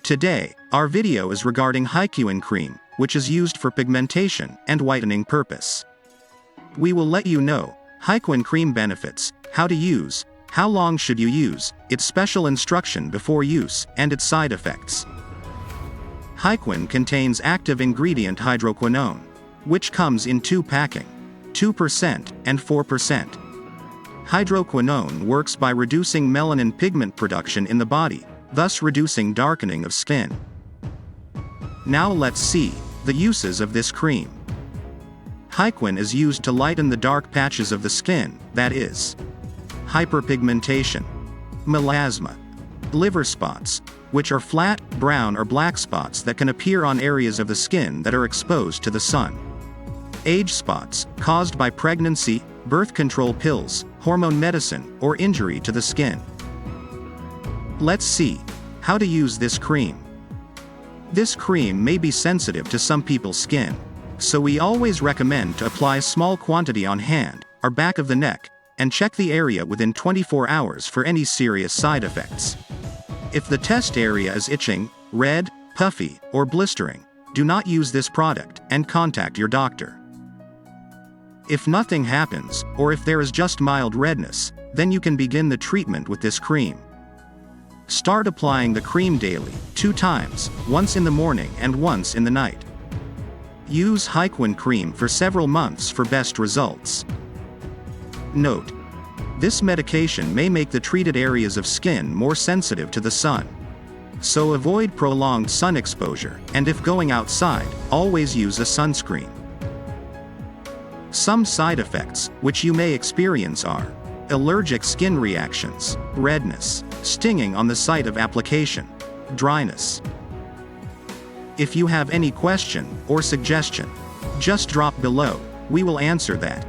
Today, our video is regarding Hiquin cream, which is used for pigmentation and whitening purpose. We will let you know Hiquin cream benefits, how to use, how long should you use, its special instruction before use, and its side effects. Hiquin contains active ingredient hydroquinone, which comes in two packing, 2% and 4%. Hydroquinone works by reducing melanin pigment production in the body, thus reducing darkening of skin. Now let's see the uses of this cream. Hiquin is used to lighten the dark patches of the skin, that is, hyperpigmentation, melasma, liver spots, which are flat, brown or black spots that can appear on areas of the skin that are exposed to the sun. Age spots, caused by pregnancy, birth control pills, hormone medicine, or injury to the skin. Let's see how to use this cream. This cream may be sensitive to some people's skin, so we always recommend to apply a small quantity on hand or back of the neck, and check the area within 24 hours for any serious side effects. If the test area is itching, red, puffy, or blistering, do not use this product and contact your doctor. If nothing happens, or if there is just mild redness, then you can begin the treatment with this cream. Start applying the cream daily, 2 times, once in the morning and once in the night. Use Hiquin cream for several months for best results. Note: this medication may make the treated areas of skin more sensitive to the sun. So avoid prolonged sun exposure, and if going outside, always use a sunscreen. Some side effects, which you may experience are allergic skin reactions, redness, stinging on the site of application, dryness. If you have any question or suggestion, just drop below, we will answer that.